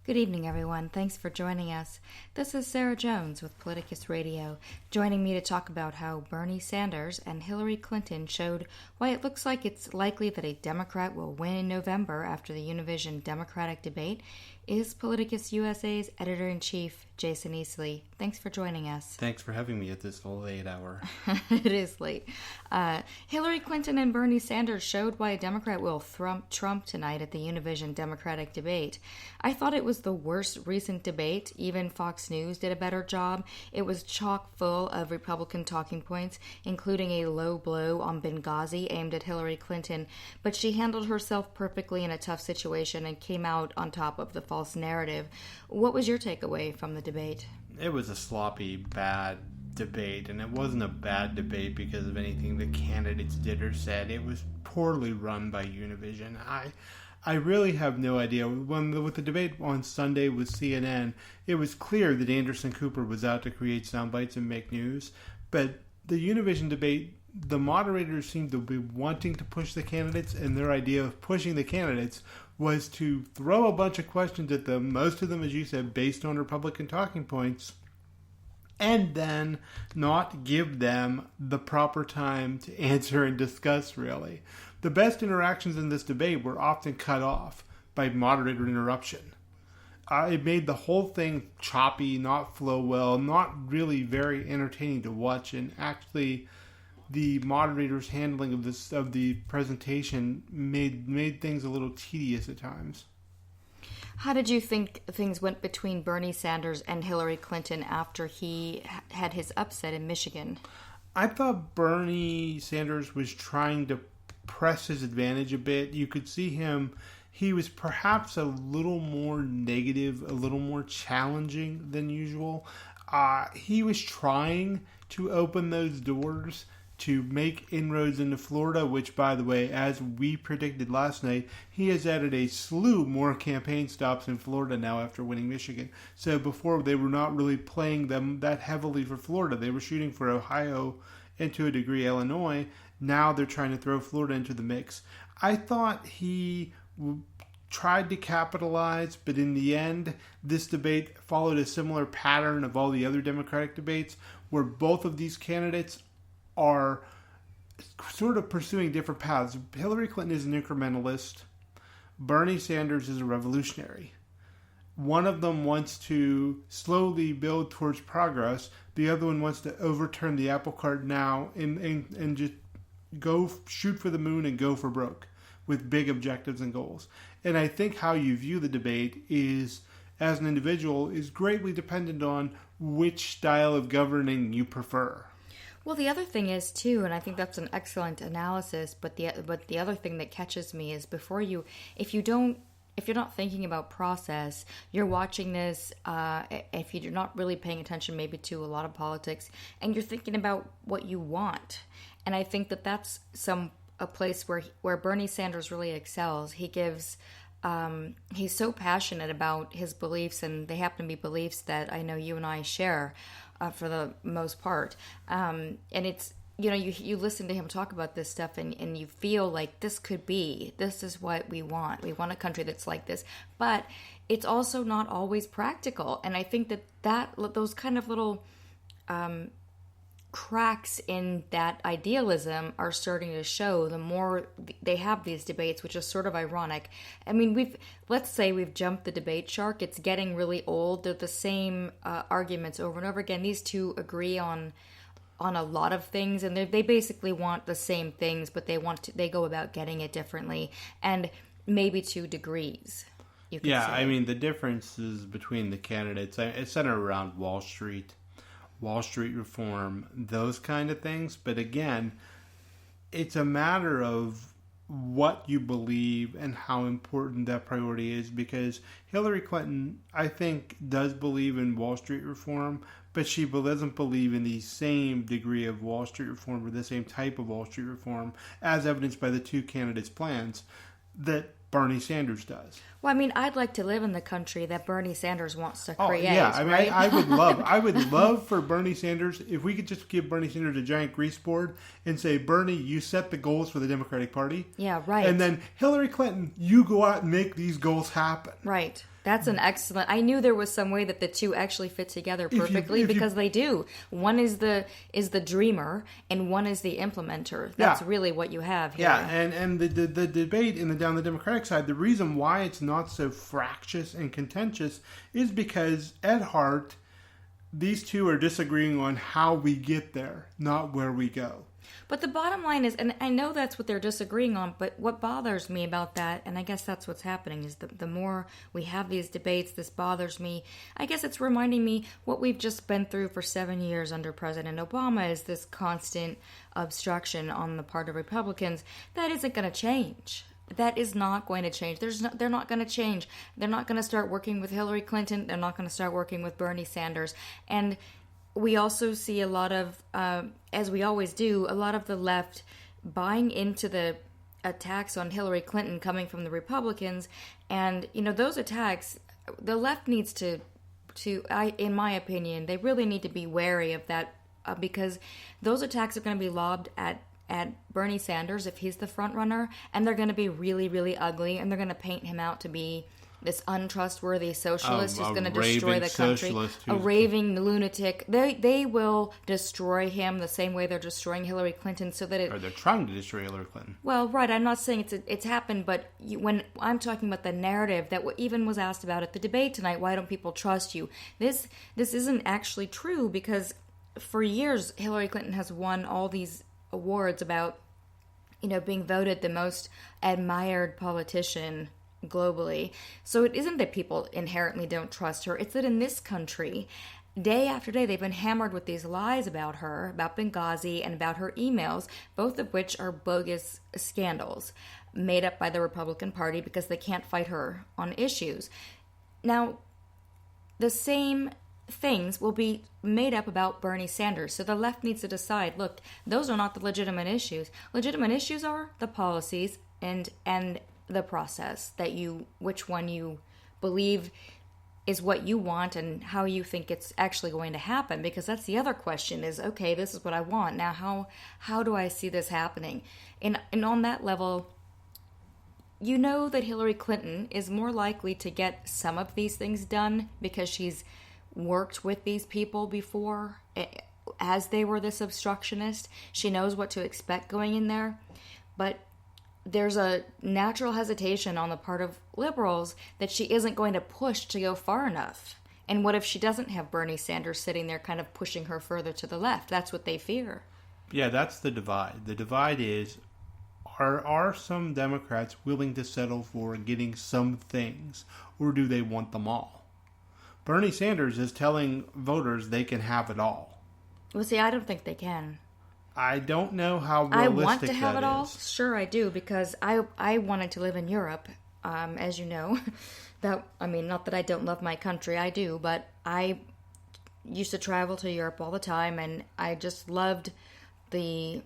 Good evening, everyone. Thanks for joining us. This is Sarah Jones with Politicus Radio, joining me to talk about how Bernie Sanders and Hillary Clinton showed why it looks like it's likely that a Democrat will win in November after the Univision Democratic debate is Politicus USA's editor-in-chief, Jason Easley. Thanks for joining us. Thanks for having me at this late hour. It is late. Hillary Clinton and Bernie Sanders showed why a Democrat will thump Trump tonight at the Univision Democratic debate. I thought it was the worst recent debate. Even Fox News did a better job. It was chock full of Republican talking points, including a low blow on Benghazi aimed at Hillary Clinton, but she handled herself perfectly in a tough situation and came out on top of the false narrative. What was your takeaway from the debate? It was a sloppy, bad debate, and it wasn't a bad debate because of anything the candidates did or said. It was poorly run by Univision. I really have no idea. With the debate on Sunday with CNN, it was clear that Anderson Cooper was out to create sound bites and make news. But the Univision debate, the moderators seemed to be wanting to push the candidates, and their idea of pushing the candidates was to throw a bunch of questions at them, most of them, as you said, based on Republican talking points, and then not give them the proper time to answer and discuss, really. The best interactions in this debate were often cut off by moderator interruption. It made the whole thing choppy, not flow well, not really very entertaining to watch, and actually the moderator's handling of the presentation made things a little tedious at times. How did you think things went between Bernie Sanders and Hillary Clinton after he had his upset in Michigan? I thought Bernie Sanders was trying to press his advantage a bit. You could see he was perhaps a little more negative, a little more challenging than usual. He was trying to open those doors to make inroads into Florida, which, by the way, as we predicted last night, he has added a slew more campaign stops in Florida now after winning Michigan. So before, they were not really playing them that heavily for Florida. They were shooting for Ohio and to a degree Illinois. Now they're trying to throw Florida into the mix. I thought he tried to capitalize, but in the end, this debate followed a similar pattern of all the other Democratic debates, where both of these candidates are sort of pursuing different paths. Hillary Clinton is an incrementalist. Bernie Sanders is a revolutionary. One of them wants to slowly build towards progress. The other one wants to overturn the apple cart now and just go shoot for the moon and go for broke with big objectives and goals. And I think how you view the debate is, as an individual, is greatly dependent on which style of governing you prefer. Well, the other thing is, too, and I think that's an excellent analysis, but the other thing that catches me is if you're not thinking about process, you're watching this, if you're not really paying attention maybe to a lot of politics, and you're thinking about what you want. And I think that that's a place where Bernie Sanders really excels. He gives, he's so passionate about his beliefs, and they happen to be beliefs that I know you and I share for the most part. And it's, you listen to him talk about this stuff and you feel like this is what we want. We want a country that's like this. But it's also not always practical. And I think that those kind of little cracks in that idealism are starting to show the more they have these debates, which is sort of ironic. I mean, let's say we've jumped the debate shark. It's getting really old. They're the same arguments over and over again. These two agree on a lot of things, and they basically want the same things, but they go about getting it differently, and maybe to degrees. You could say. I mean, the differences between the candidates, it's centered around Wall Street reform, those kind of things. But again, it's a matter of what you believe and how important that priority is, because Hillary Clinton, I think, does believe in Wall Street reform, but she doesn't believe in the same degree of Wall Street reform or the same type of Wall Street reform, as evidenced by the two candidates' plans, that Bernie Sanders does. Well, I mean, I'd like to live in the country that Bernie Sanders wants to create. Oh, yeah. I mean, right? I would love for Bernie Sanders, if we could just give Bernie Sanders a giant grease board and say, Bernie, you set the goals for the Democratic Party. Yeah, right. And then Hillary Clinton, you go out and make these goals happen. Right. That's an excellent. I knew there was some way that the two actually fit together perfectly because they do. One is the dreamer and one is the implementer. That's really what you have here. Yeah, and the debate down the Democratic side, the reason why it's not so fractious and contentious is because at heart, these two are disagreeing on how we get there, not where we go. But the bottom line is, and I know that's what they're disagreeing on, but what bothers me about that, and I guess that's what's happening, is the more we have these debates, this bothers me. I guess it's reminding me what we've just been through for 7 years under President Obama is this constant obstruction on the part of Republicans. That isn't going to change. That is not going to change. They're not going to change. They're not going to start working with Hillary Clinton. They're not going to start working with Bernie Sanders. And we also see a lot of, as we always do, a lot of the left buying into the attacks on Hillary Clinton coming from the Republicans. And, those attacks, the left needs to in my opinion, they really need to be wary of that because those attacks are going to be lobbed at Bernie Sanders if he's the front runner, and they're going to be really, really ugly, and they're going to paint him out to be this untrustworthy socialist who's going to destroy the country, a raving lunatic. They will destroy him the same way they're destroying Hillary Clinton, so that or they're trying to destroy Hillary Clinton. Well, right. I'm not saying it's happened, but when I'm talking about the narrative that even was asked about at the debate tonight, why don't people trust you? This isn't actually true because for years Hillary Clinton has won all these awards about being voted the most admired politician globally. So it isn't that people inherently don't trust her. It's that in this country, day after day, they've been hammered with these lies about her, about Benghazi, and about her emails, both of which are bogus scandals made up by the Republican Party because they can't fight her on issues. Now, the same things will be made up about Bernie Sanders. So the left needs to decide, look, those are not the legitimate issues. Legitimate issues are the policies and the process which one you believe is what you want and how you think it's actually going to happen, because that's the other question is, okay, this is what I want. Now, how do I see this happening? And on that level, that Hillary Clinton is more likely to get some of these things done because she's worked with these people before as they were this obstructionist. She knows what to expect going in there. But there's a natural hesitation on the part of liberals that she isn't going to push to go far enough. And what if she doesn't have Bernie Sanders sitting there kind of pushing her further to the left? That's what they fear. Yeah, that's the divide. The divide is, are some Democrats willing to settle for getting some things, or do they want them all? Bernie Sanders is telling voters they can have it all. Well, see, I don't think they can. I don't know how realistic that is. I want to have it all. Sure, I do, because I wanted to live in Europe, as you know. Not that I don't love my country, I do, but I used to travel to Europe all the time, and I just loved the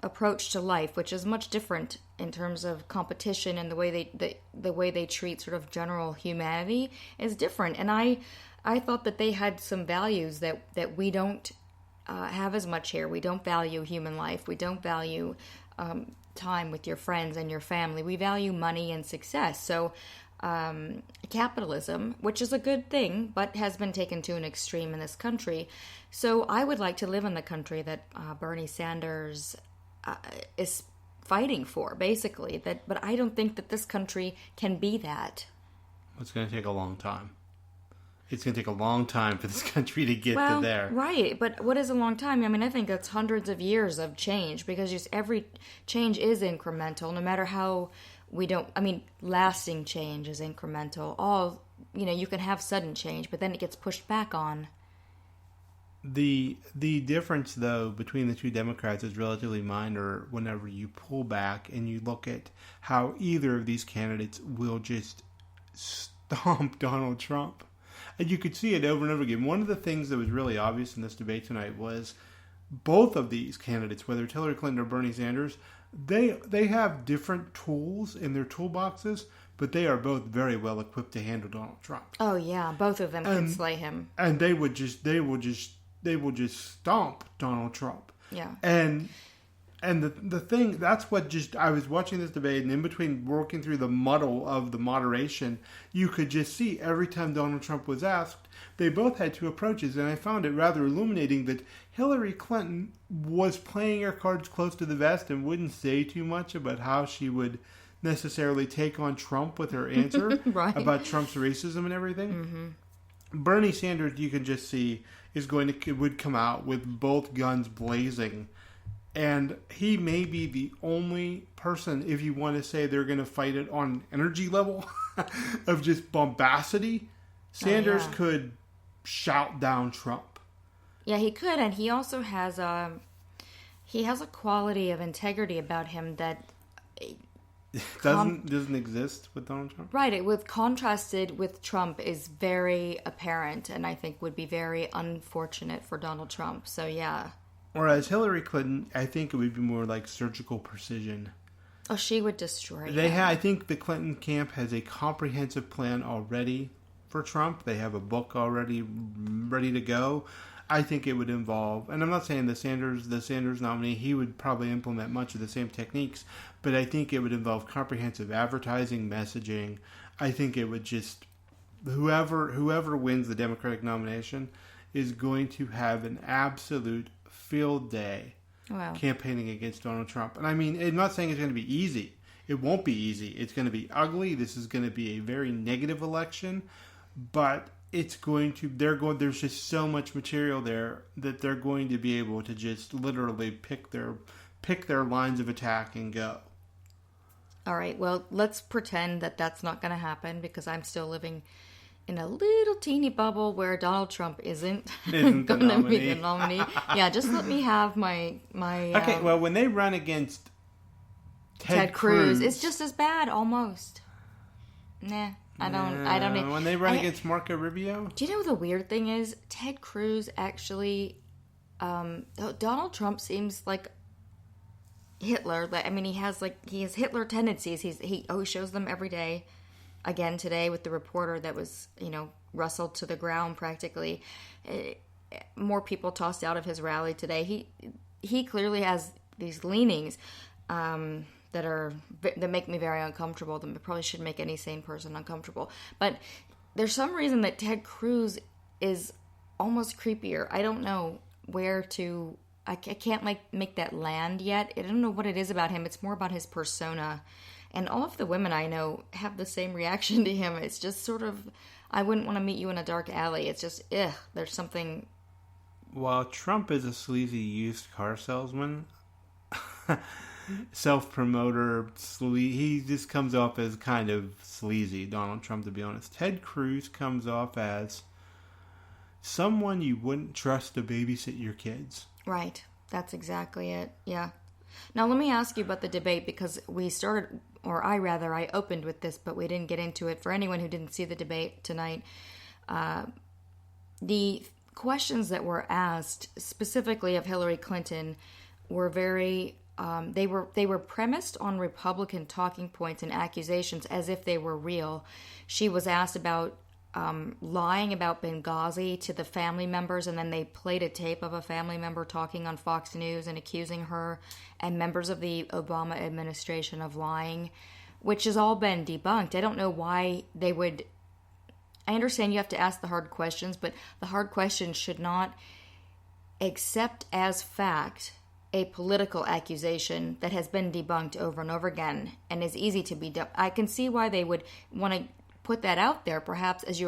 approach to life, which is much different in terms of competition, and the way they treat sort of general humanity is different. And I thought that they had some values that we don't have as much here. We don't value human life. We don't value time with your friends and your family. We value money and success. So capitalism, which is a good thing, but has been taken to an extreme in this country. So I would like to live in the country that Bernie Sanders is fighting for, basically. But I don't think that this country can be that. It's going to take a long time. It's going to take a long time for this country to get to there. Right, but what is a long time? I think that's hundreds of years of change, because just every change is incremental, no matter how lasting change is incremental. You can have sudden change, but then it gets pushed back on. The difference, though, between the two Democrats is relatively minor whenever you pull back and you look at how either of these candidates will just stomp Donald Trump. And you could see it over and over again. One of the things that was really obvious in this debate tonight was both of these candidates, whether it's Hillary Clinton or Bernie Sanders, they have different tools in their toolboxes, but they are both very well equipped to handle Donald Trump. Oh yeah, both of them can slay him. And they will just stomp Donald Trump. Yeah. And And the thing, that's what just, I was watching this debate, and in between working through the muddle of the moderation, you could just see every time Donald Trump was asked, they both had two approaches. And I found it rather illuminating that Hillary Clinton was playing her cards close to the vest and wouldn't say too much about how she would necessarily take on Trump with her answer right. about Trump's racism and everything. Bernie Sanders, you can just see, would come out with both guns blazing. And he may be the only person, if you want to say they're going to fight it on an energy level of just bombacity, Sanders could shout down Trump. Yeah, he could, and he also has a quality of integrity about him that doesn't exist with Donald Trump. Right, with contrasted with Trump is very apparent, and I think would be very unfortunate for Donald Trump. So yeah. Whereas Hillary Clinton, I think it would be more like surgical precision. Oh, she would destroy I think the Clinton camp has a comprehensive plan already for Trump. They have a book already ready to go. I think it would involve, and I'm not saying the Sanders nominee, he would probably implement much of the same techniques, but I think it would involve comprehensive advertising, messaging. I think it would just, whoever wins the Democratic nomination is going to have an absolute field day campaigning against Donald Trump. And I mean, I'm not saying it's going to be easy. It won't be easy. It's going to be ugly. This is going to be a very negative election, but it's going to, there's just so much material there that they're going to be able to just literally pick their lines of attack and go. All right, well, let's pretend that that's not going to happen, because I'm still living in a little teeny bubble where Donald Trump isn't going to be the nominee. Yeah, just let me have my. Okay, well, when they run against Ted Cruz, it's just as bad, almost. Nah, I don't. When they run against Marco Rubio, do you know the weird thing is? Ted Cruz actually, Donald Trump seems like Hitler. I mean, he has Hitler tendencies. He always shows them every day. Again today with the reporter that was, rustled to the ground practically. More people tossed out of his rally today. He clearly has these leanings that make me very uncomfortable. That probably should make any sane person uncomfortable. But there's some reason that Ted Cruz is almost creepier. I don't know where to. I can't make that land yet. I don't know what it is about him. It's more about his persona. And all of the women I know have the same reaction to him. It's just sort of, I wouldn't want to meet you in a dark alley. It's just, there's something. While Trump is a sleazy used car salesman, self-promoter, he just comes off as kind of sleazy, Donald Trump, to be honest. Ted Cruz comes off as someone you wouldn't trust to babysit your kids. Right. That's exactly it. Yeah. Now, let me ask you about the debate, because I opened with this, but we didn't get into it. For anyone who didn't see the debate tonight, the questions that were asked specifically of Hillary Clinton were very, they were premised on Republican talking points and accusations as if they were real. She was asked about lying about Benghazi to the family members, and then they played a tape of a family member talking on Fox News and accusing her and members of the Obama administration of lying, which has all been debunked. I don't know why they would. I understand you have to ask the hard questions, but the hard questions should not accept as fact a political accusation that has been debunked over and over again and is easy to be done. I can see why they would want to put that out there, perhaps as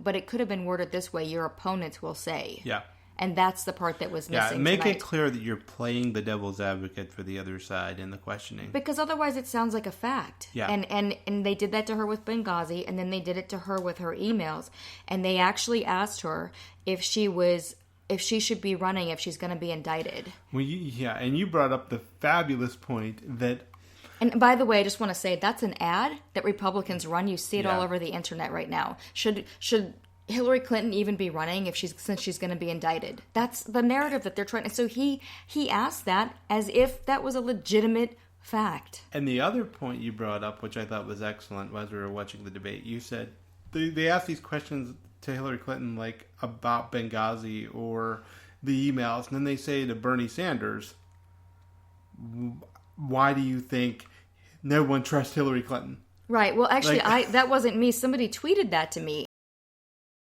but it could have been worded this way: your opponents will say. Yeah. And that's the part that was missing. Yeah, make it clear that you're playing the devil's advocate for the other side in the questioning. Because otherwise it sounds like a fact. Yeah. And they did that to her with Benghazi, and then they did it to her with her emails. And they actually asked her if she should be running, if she's going to be indicted. Well, and you brought up the fabulous point that. And by the way, I just want to say that's an ad that Republicans run. You see it all over the internet right now. Should Hillary Clinton even be running since she's going to be indicted? That's the narrative that they're trying. So he asked that as if that was a legitimate fact. And the other point you brought up, which I thought was excellent, as we were watching the debate, you said they asked these questions to Hillary Clinton like about Benghazi or the emails, and then they say to Bernie Sanders, why do you think no one trusts Hillary Clinton? Right. Well, actually, that wasn't me. Somebody tweeted that to me.